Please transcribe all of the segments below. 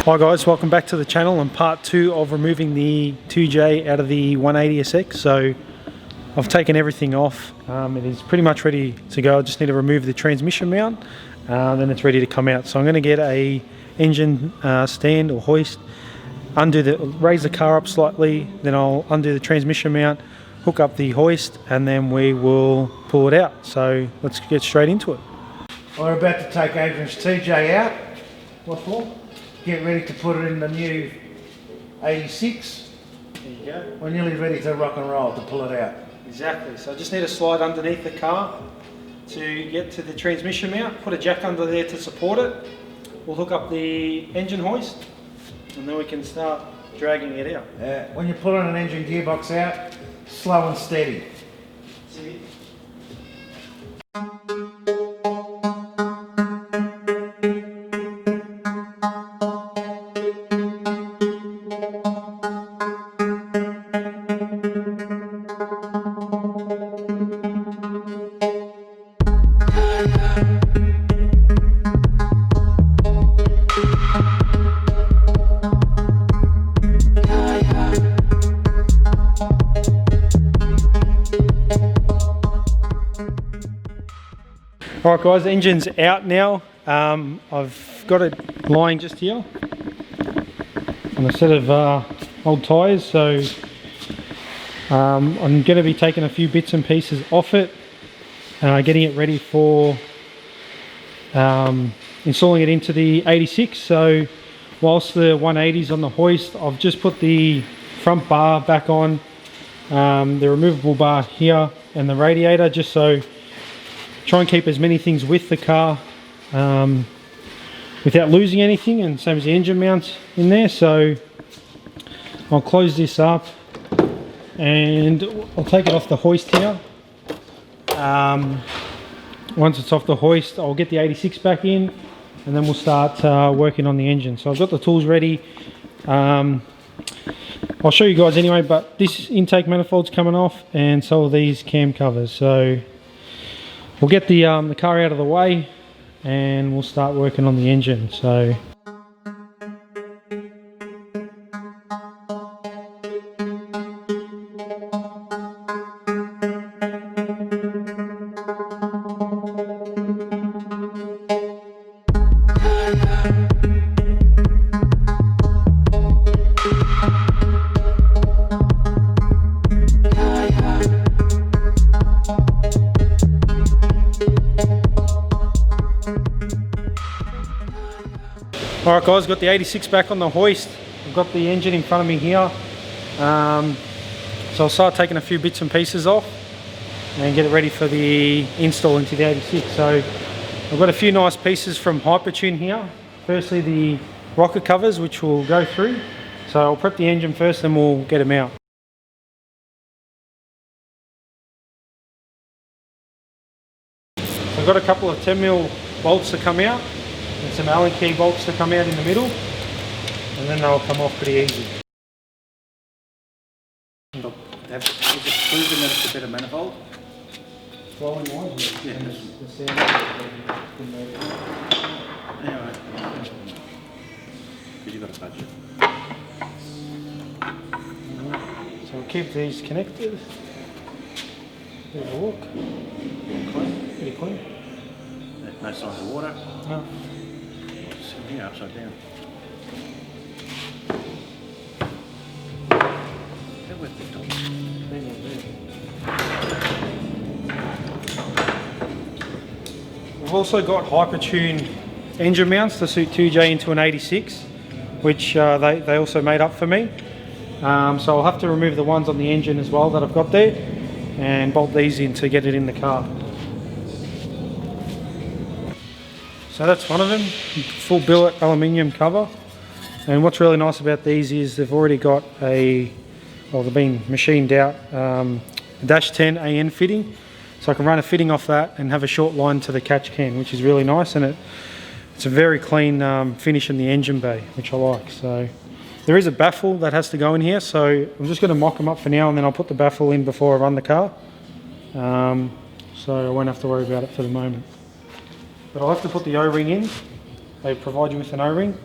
Hi guys, welcome back to the channel and part 2 of removing the 2J out of the 180SX. So I've taken everything off. It is pretty much ready to go. I just need to remove the transmission mount, then it's ready to come out. So I'm going to get a engine stand or hoist, raise the car up slightly, then I'll undo the transmission mount, hook up the hoist, and then we will pull it out. So let's get straight into it. We're about to take Adrian's 2J out. What for? Get ready to put it in the new 86. There you go. We're nearly ready to rock and roll to pull it out. Exactly, so I just need to slide underneath the car to get to the transmission mount, put a jack under there to support it. We'll hook up the engine hoist and then we can start dragging it out. When you're pulling an engine gearbox out, slow and steady. See? Alright guys, the engine's out now. I've got it lying just here on a set of old tyres, so I'm going to be taking a few bits and pieces off it, getting it ready for installing it into the 86. So whilst the 180's on the hoist, I've just put the front bar back on, the removable bar here and the radiator, just so try and keep as many things with the car without losing anything, and same as the engine mounts in there. So I'll close this up and I'll take it off the hoist here. Once it's off the hoist, I'll get the 86 back in and then we'll start working on the engine. So I've got the tools ready. I'll show you guys anyway, but this intake manifold's coming off and so are these cam covers. So we'll get the car out of the way and we'll start working on the engine. So alright guys, got the 86 back on the hoist. I've got the engine in front of me here. So I'll start taking a few bits and pieces off and get it ready for the install into the 86. So I've got a few nice pieces from Hypertune here. Firstly, the rocker covers, which we'll go through. So I'll prep the engine first, then we'll get them out. So I've got a couple of 10mm bolts to come out and some Allen key bolts to come out in the middle, and then they'll come off pretty easy. Is it proven that it's a better manifold? Rolling wise, yeah. The sound. Anyway, because you've got a budget. So I'll keep these connected. Bit of a look. Clean. Pretty clean. No signs of water. No. Sitting here upside down. They're worth the top. We've also got Hypertune engine mounts to suit 2J into an 86, which they also made up for me. So I'll have to remove the ones on the engine as well that I've got there and bolt these in to get it in the car. So that's one of them, full billet aluminium cover. And what's really nice about these is they've already got they've been machined out dash 10 AN fitting. So I can run a fitting off that and have a short line to the catch can, which is really nice, and it's a very clean finish in the engine bay, which I like. So there is a baffle that has to go in here, so I'm just going to mock them up for now, and then I'll put the baffle in before I run the car. So I won't have to worry about it for the moment. But I'll have to put the O-ring in. They provide you with an O-ring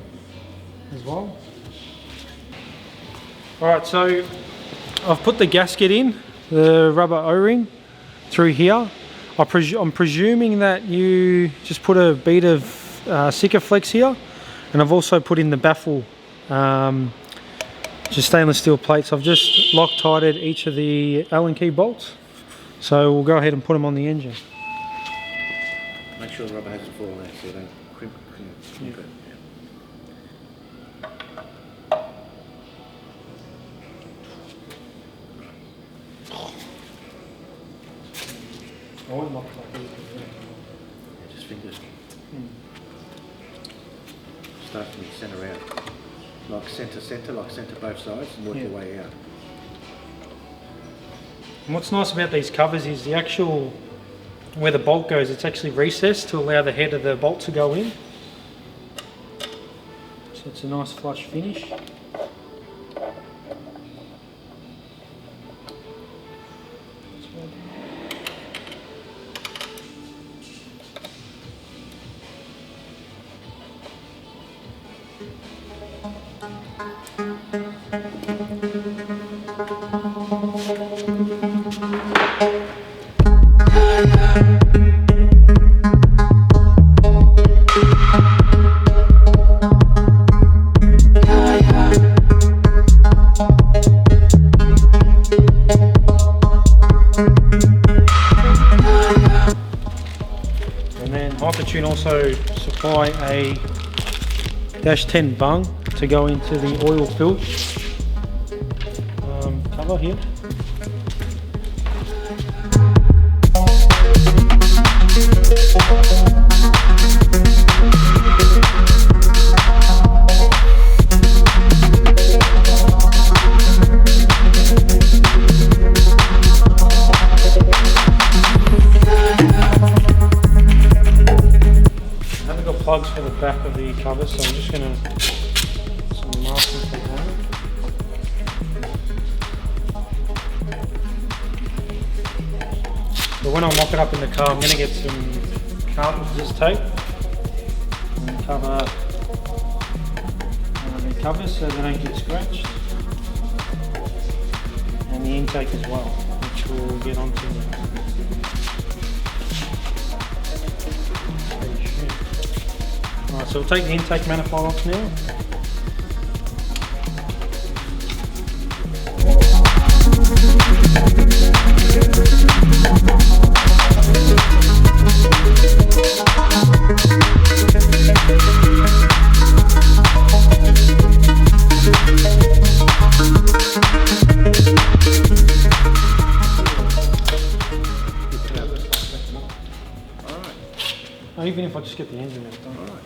as well. Alright, so I've put the gasket in, the rubber O-ring, through here. I'm presuming that you just put a bead of Sikaflex here, and I've also put in the baffle, just stainless steel plates. I've just Loctited each of the Allen key bolts, so we'll go ahead and put them on the engine. Make sure the rubber hasn't fallen out so you don't crimp it. I wouldn't lock it like this. Yeah, just fingers. Start from the centre out. Like centre both sides, and work your way out. And what's nice about these covers is the actual, where the bolt goes, it's actually recessed to allow the head of the bolt to go in. So it's a nice flush finish. And then Hypertune also supply a dash 10 bung to go into the oil filter cover here. I haven't got plugs for the back of the cover, so I'm just going to put some masking tape on it. But when I mock it up in the car, I'm going to get some cartridges tape and cover the covers so they don't get scratched, and the intake as well, which we'll get onto. Alright, so we'll take the intake manifold off now. Even if I just get the engine out done. Alright.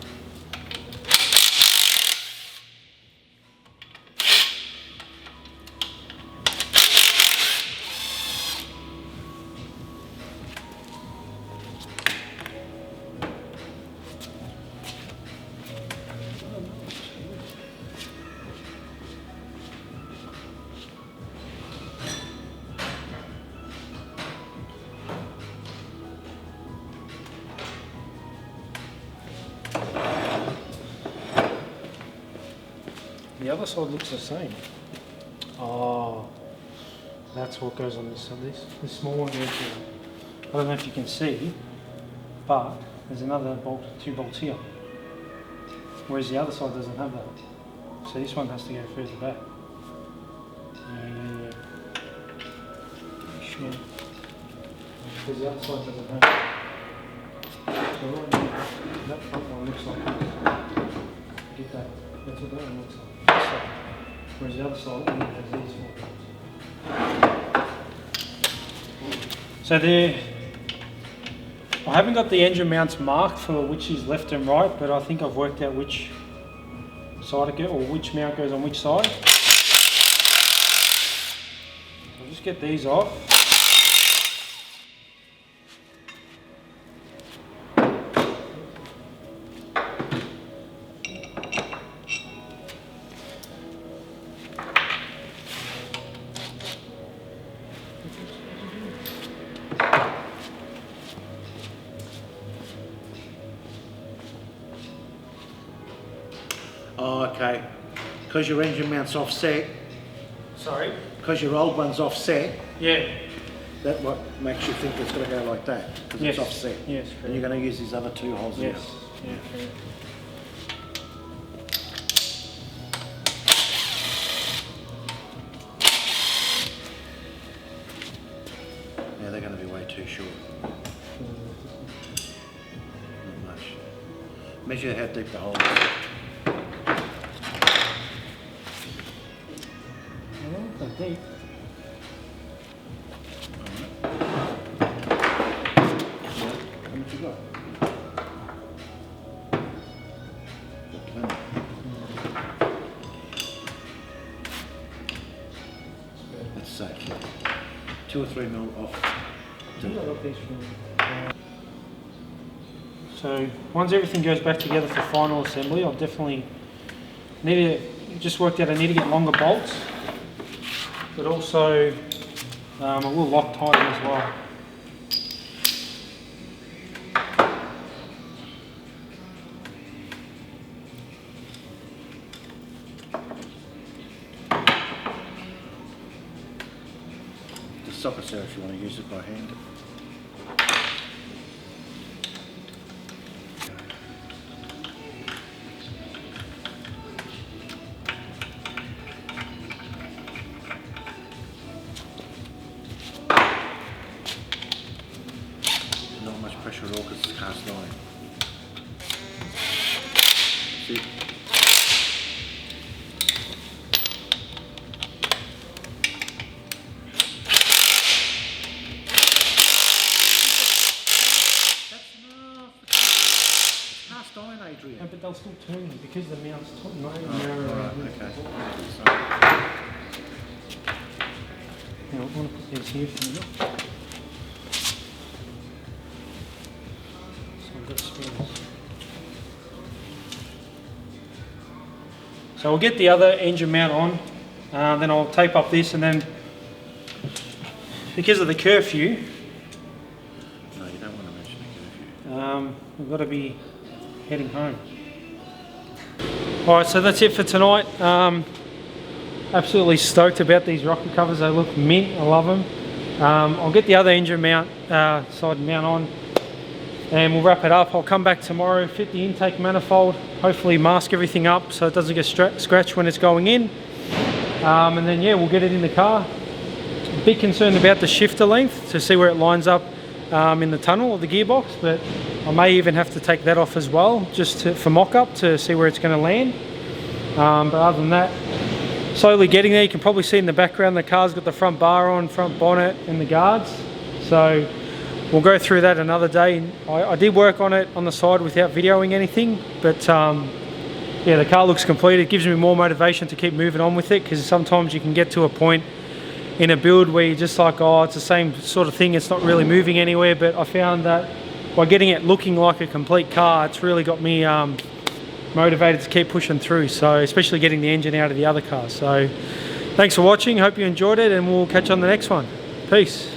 The other side looks the same. Oh, that's what goes on this side. This small one goes here. I don't know if you can see, but there's another bolt, 2 bolts here. Whereas the other side doesn't have that. So this one has to go further back. Yeah. Sure. Because the other side doesn't have it. So right now, that front one looks like this. Get that. That's what that one looks like. Whereas the other side only has these 4 bolts. So I haven't got the engine mounts marked for which is left and right, but I think I've worked out which side it goes, or which mount goes on which side. I'll just get these off. Oh, okay. Because your engine mount's offset. Sorry? Because your old one's offset. Yeah. That what makes you think it's going to go like that. Because Yes. it's offset. Yes. And you're going to use these other 2 holes here. Yes. Yeah. Yeah, they're going to be way too short. Not much. Measure how deep the hole is. Not deep. How much you got? That's safe. 2 or 3 mil off. So once everything goes back together for final assembly, I'll definitely need to, just worked out I need to get longer bolts, but also I will lock tighten as well. The socket set if you want to use it by hand. Not much pressure at all because it's cast iron. See? Adrian. No, but they'll still turn because the mount's not Okay. Now, I want to put these here for a minute. So I've got spares. So we'll get the other engine mount on, then I'll tape up this, and then because of the curfew, No, you don't want to mention the curfew. we've got to be heading home. Alright, so that's it for tonight. Absolutely stoked about these rocker covers. They look mint, I love them. I'll get the other engine mount, side mount on, and we'll wrap it up. I'll come back tomorrow, fit the intake manifold, hopefully mask everything up so it doesn't get scratched when it's going in. And then yeah, we'll get it in the car. A bit concerned about the shifter length to see where it lines up in the tunnel of the gearbox, but I may even have to take that off as well, just for mock-up to see where it's going to land. But other than that, slowly getting there. You can probably see in the background the car's got the front bar on, front bonnet and the guards. So we'll go through that another day. I did work on it on the side without videoing anything, but yeah, the car looks complete. It gives me more motivation to keep moving on with it, because sometimes you can get to a point in a build where you're just like, oh, it's the same sort of thing, it's not really moving anywhere. But I found that by getting it looking like a complete car, it's really got me motivated to keep pushing through, so especially getting the engine out of the other car. So thanks for watching, hope you enjoyed it, and we'll catch you on the next one. Peace.